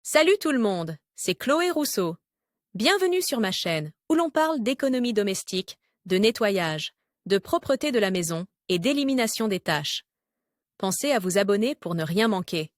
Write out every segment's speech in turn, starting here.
Salut tout le monde, c'est Chloé Rousseau. Bienvenue sur ma chaîne où l'on parle d'économie domestique, de nettoyage, de propreté de la maison et d'élimination des tâches. Pensez à vous abonner pour ne rien manquer.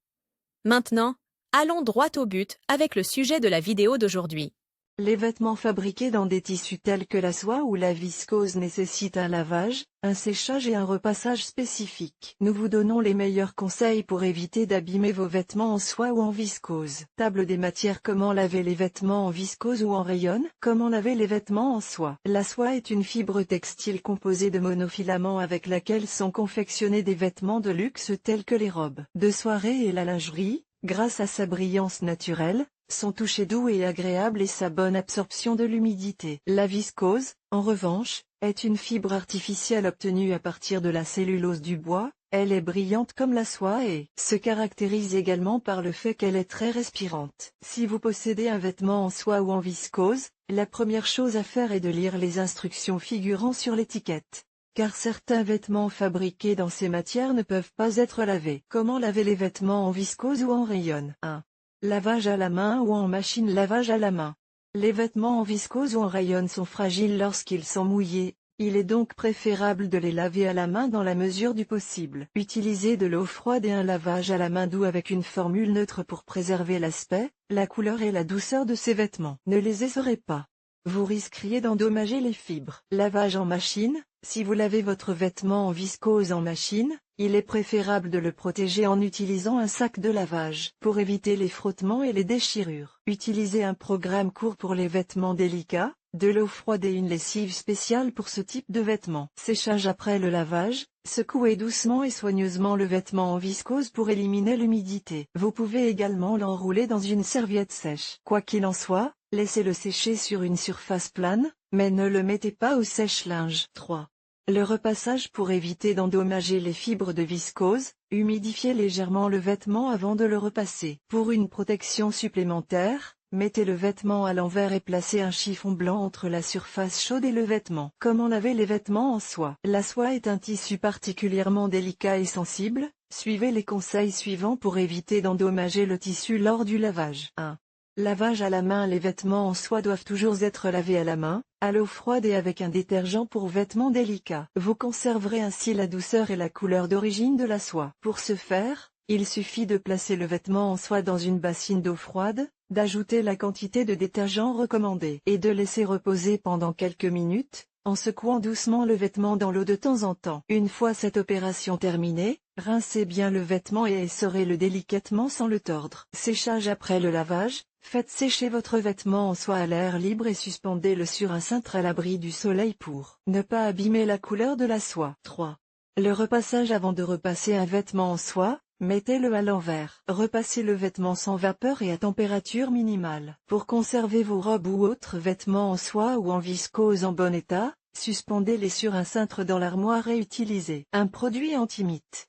Maintenant, allons droit au but avec le sujet de la vidéo d'aujourd'hui. Les vêtements fabriqués dans des tissus tels que la soie ou la viscose nécessitent un lavage, un séchage et un repassage spécifiques. Nous vous donnons les meilleurs conseils pour éviter d'abîmer vos vêtements en soie ou en viscose. Table des matières. Comment laver les vêtements en viscose ou en rayon? Comment laver les vêtements en soie? La soie est une fibre textile composée de monofilaments avec laquelle sont confectionnés des vêtements de luxe tels que les robes de soirée et la lingerie. Grâce à sa brillance naturelle, son toucher doux et agréable et sa bonne absorption de l'humidité. La viscose, en revanche, est une fibre artificielle obtenue à partir de la cellulose du bois. Elle est brillante comme la soie et se caractérise également par le fait qu'elle est très respirante. Si vous possédez un vêtement en soie ou en viscose, la première chose à faire est de lire les instructions figurant sur l'étiquette. Car certains vêtements fabriqués dans ces matières ne peuvent pas être lavés. Comment laver les vêtements en viscose ou en rayon? 1. Lavage à la main ou en machine. Lavage à la main. Les vêtements en viscose ou en rayon sont fragiles lorsqu'ils sont mouillés, il est donc préférable de les laver à la main dans la mesure du possible. Utilisez de l'eau froide et un lavage à la main doux avec une formule neutre pour préserver l'aspect, la couleur et la douceur de ces vêtements. Ne les essorez pas. Vous risqueriez d'endommager les fibres. Lavage en machine. Si vous lavez votre vêtement en viscose en machine, il est préférable de le protéger en utilisant un sac de lavage. Pour éviter les frottements et les déchirures, utilisez un programme court pour les vêtements délicats, de l'eau froide et une lessive spéciale pour ce type de vêtements. Séchage après le lavage. Secouez doucement et soigneusement le vêtement en viscose pour éliminer l'humidité. Vous pouvez également l'enrouler dans une serviette sèche. Quoi qu'il en soit, laissez-le sécher sur une surface plane, mais ne le mettez pas au sèche-linge. 3. Le repassage. Pour éviter d'endommager les fibres de viscose, humidifiez légèrement le vêtement avant de le repasser. Pour une protection supplémentaire, mettez le vêtement à l'envers et placez un chiffon blanc entre la surface chaude et le vêtement. Comment laver les vêtements en soie? La soie est un tissu particulièrement délicat et sensible. Suivez les conseils suivants pour éviter d'endommager le tissu lors du lavage. 1. Lavage à la main. Les vêtements en soie doivent toujours être lavés à la main, à l'eau froide et avec un détergent pour vêtements délicats. Vous conserverez ainsi la douceur et la couleur d'origine de la soie. Pour ce faire, il suffit de placer le vêtement en soie dans une bassine d'eau froide, d'ajouter la quantité de détergent recommandée et de laisser reposer pendant quelques minutes, en secouant doucement le vêtement dans l'eau de temps en temps. Une fois cette opération terminée, rincez bien le vêtement et essorez-le délicatement sans le tordre. Séchage après le lavage. Faites sécher votre vêtement en soie à l'air libre et suspendez-le sur un cintre à l'abri du soleil pour ne pas abîmer la couleur de la soie. 3. Le repassage. Avant de repasser un vêtement en soie, mettez-le à l'envers. Repassez le vêtement sans vapeur et à température minimale. Pour conserver vos robes ou autres vêtements en soie ou en viscose en bon état, suspendez-les sur un cintre dans l'armoire et utilisez un produit anti-mite.